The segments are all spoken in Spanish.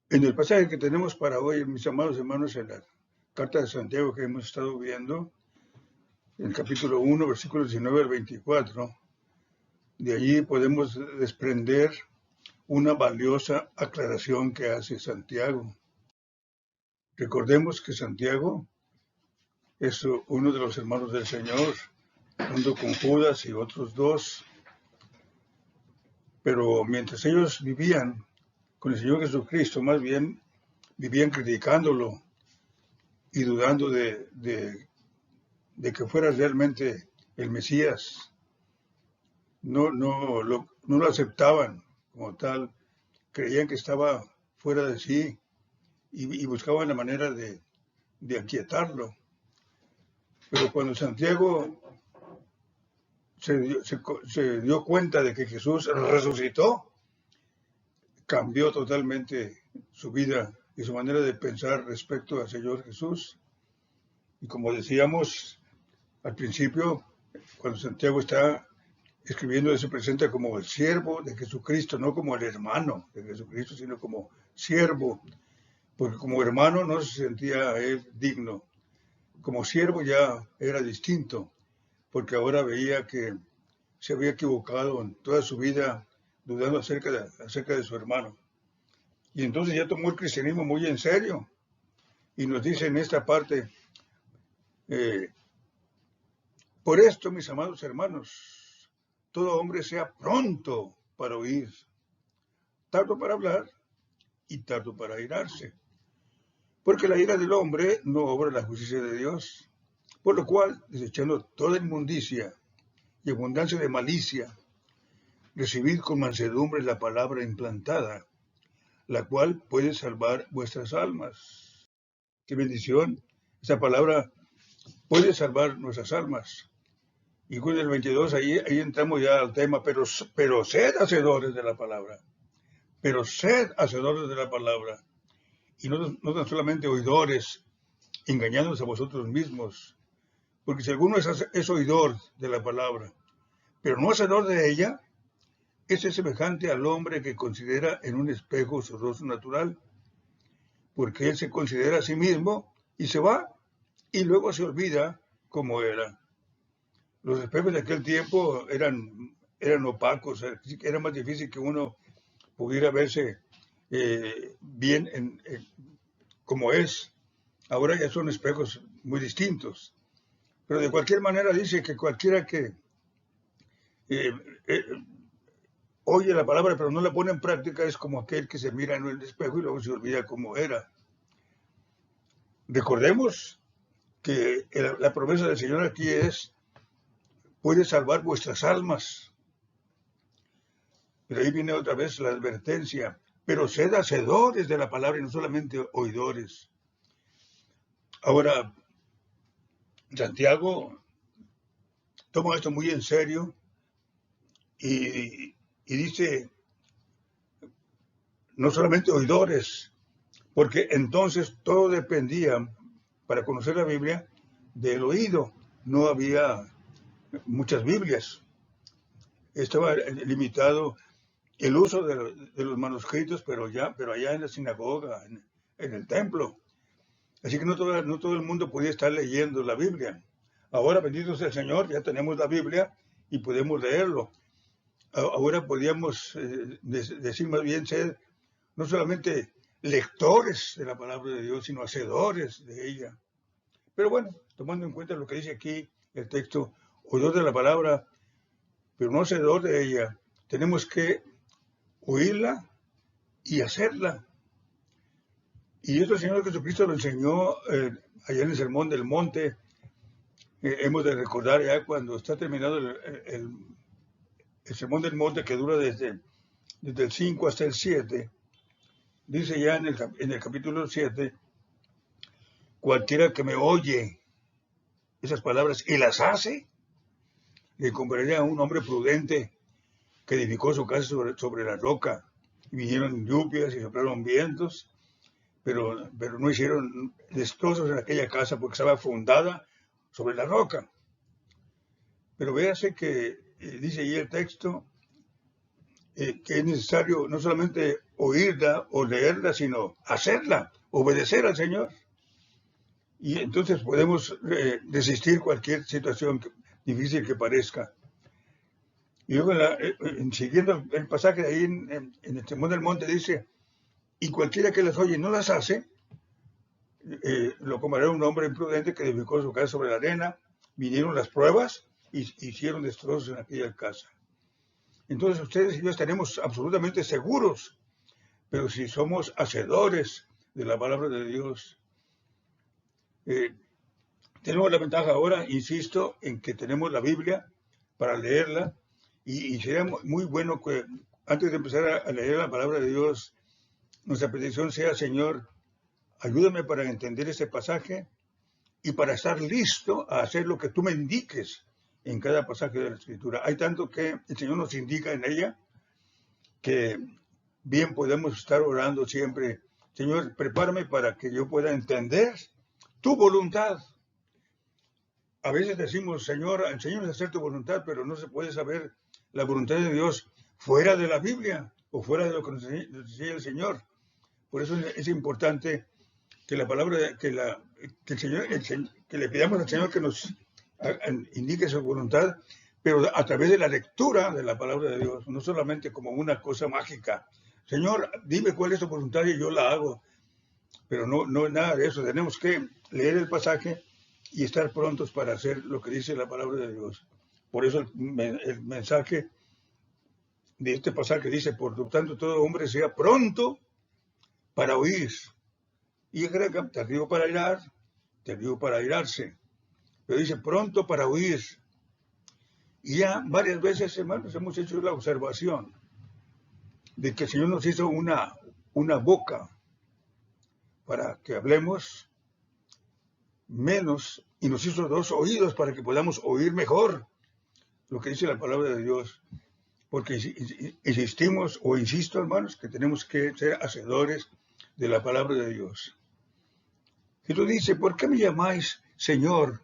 En el pasaje que tenemos para hoy, mis amados hermanos, en la carta de Santiago que hemos estado viendo, en el capítulo 1, versículos 19 al 24, de allí podemos desprender una valiosa aclaración que hace Santiago. Recordemos que Santiago es uno de los hermanos del Señor, junto con Judas y otros dos, pero mientras ellos vivían con el Señor Jesucristo, más bien vivían criticándolo y dudando de que fuera realmente el Mesías. No lo aceptaban como tal, creían que estaba fuera de sí y buscaban la manera de aquietarlo. Pero cuando Santiago se dio cuenta de que Jesús resucitó, cambió totalmente su vida y su manera de pensar respecto al Señor Jesús. Y como decíamos al principio, cuando Santiago está escribiendo, se presenta como el siervo de Jesucristo, no como el hermano de Jesucristo, sino como siervo, porque como hermano no se sentía él digno. Como siervo ya era distinto, porque ahora veía que se había equivocado en toda su vida, dudando acerca de su hermano. Y entonces ya tomó el cristianismo muy en serio. Y nos dice en esta parte, eh, por esto, mis amados hermanos, todo hombre sea pronto para oír, tardo para hablar y tardo para airarse. Porque la ira del hombre no obra la justicia de Dios. Por lo cual, desechando toda inmundicia y abundancia de malicia, recibid con mansedumbre la palabra implantada, la cual puede salvar vuestras almas. ¡Qué bendición! Esa palabra puede salvar nuestras almas. Y con el 22, ahí entramos ya al tema, pero sed hacedores de la palabra. Pero sed hacedores de la palabra. Y no tan solamente oidores, engañándonos a vosotros mismos. Porque si alguno es oidor de la palabra, pero no hacedor de ella, ese es semejante al hombre que considera en un espejo su rostro natural, porque él se considera a sí mismo y se va y luego se olvida cómo era. Los espejos de aquel tiempo eran opacos, era más difícil que uno pudiera verse bien como es. Ahora ya son espejos muy distintos. Pero de cualquier manera dice que cualquiera que eh, eh, oye la palabra pero no la pone en práctica es como aquel que se mira en el espejo y luego se olvida cómo era. Recordemos que la promesa del Señor aquí es, puede salvar vuestras almas. Pero ahí viene otra vez la advertencia, pero sed hacedores de la palabra y no solamente oidores. Ahora, Santiago toma esto muy en serio y dice, no solamente oidores, porque entonces todo dependía, para conocer la Biblia, del oído. No había muchas Biblias. Estaba limitado el uso de los manuscritos, pero allá en la sinagoga, en el templo. Así que no todo el mundo podía estar leyendo la Biblia. Ahora, bendito sea el Señor, ya tenemos la Biblia y podemos leerlo. Ahora podríamos decir más bien ser no solamente lectores de la palabra de Dios, sino hacedores de ella. Pero bueno, tomando en cuenta lo que dice aquí el texto, oidor de la palabra, pero no hacedor de ella, tenemos que oírla y hacerla. Y esto el Señor Jesucristo lo enseñó allá en el Sermón del Monte. Hemos de recordar ya cuando está terminado el Sermón del Monte, que dura desde el 5 hasta el 7, dice ya en el capítulo 7, cualquiera que me oye esas palabras y las hace, le compararía a un hombre prudente que edificó su casa sobre la roca. Y vinieron lluvias y soplaron vientos, pero no hicieron destrozos en aquella casa porque estaba fundada sobre la roca. Pero véase que dice ahí el texto, que es necesario no solamente oírla o leerla, sino hacerla, obedecer al Señor. Y entonces podemos resistir cualquier situación difícil que parezca. Y luego, siguiendo el pasaje de ahí en el Sermón del Monte, dice, y cualquiera que las oye y no las hace, lo comparará un hombre imprudente que edificó su casa sobre la arena, vinieron las pruebas y hicieron destrozos en aquella casa. Entonces ustedes y yo estaremos absolutamente seguros, pero si somos hacedores de la palabra de Dios, tenemos la ventaja ahora, insisto, en que tenemos la Biblia para leerla y sería muy bueno que antes de empezar a leer la palabra de Dios, nuestra petición sea, Señor, ayúdame para entender este pasaje y para estar listo a hacer lo que tú me indiques en cada pasaje de la Escritura. Hay tanto que el Señor nos indica en ella que bien podemos estar orando siempre. Señor, prepárame para que yo pueda entender tu voluntad. A veces decimos, Señor, enséñame a hacer tu voluntad, pero no se puede saber la voluntad de Dios fuera de la Biblia o fuera de lo que nos enseña el Señor. Por eso es importante que la palabra, que el Señor, que le pidamos al Señor que nos indique su voluntad, pero a través de la lectura de la palabra de Dios, no solamente como una cosa mágica. Señor, dime cuál es tu voluntad y yo la hago. Pero no es nada de eso. Tenemos que leer el pasaje y estar prontos para hacer lo que dice la palabra de Dios. Por eso el mensaje de este pasaje dice, por lo tanto, todo hombre sea pronto para oír. Y agrega, tardío para irar, tardío para irarse. Pero dice, pronto para oír. Y ya varias veces, hermanos, hemos hecho la observación de que el Señor nos hizo una boca para que hablemos menos y nos hizo dos oídos para que podamos oír mejor lo que dice la palabra de Dios. Porque insistimos o insisto, hermanos, que tenemos que ser hacedores de la palabra de Dios. Jesús dice, ¿por qué me llamáis Señor,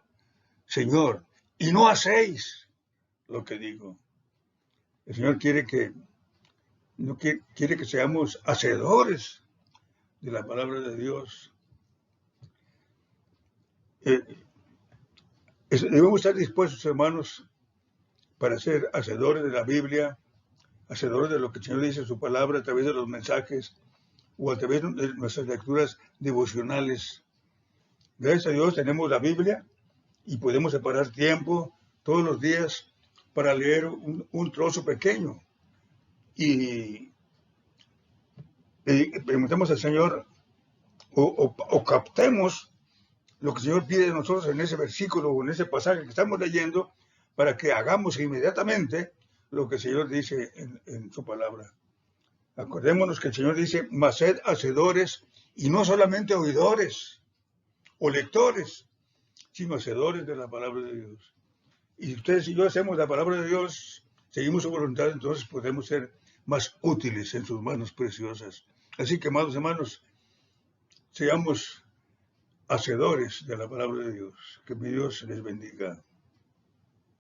Señor, y no hacéis lo que digo? El Señor quiere que seamos hacedores de la palabra de Dios. Debemos estar dispuestos, hermanos, para ser hacedores de la Biblia, hacedores de lo que el Señor dice en su palabra a través de los mensajes o a través de nuestras lecturas devocionales. Gracias a Dios tenemos la Biblia y podemos separar tiempo todos los días para leer un trozo pequeño. Y preguntemos al Señor o captemos lo que el Señor pide de nosotros en ese versículo o en ese pasaje que estamos leyendo para que hagamos inmediatamente lo que el Señor dice en su palabra. Acordémonos que el Señor dice, mas sed hacedores y no solamente oidores o lectores, sino hacedores de la palabra de Dios. Y si ustedes y yo hacemos la palabra de Dios, seguimos su voluntad, entonces podemos ser más útiles en sus manos preciosas. Así que, amados hermanos, seamos hacedores de la palabra de Dios. Que mi Dios les bendiga.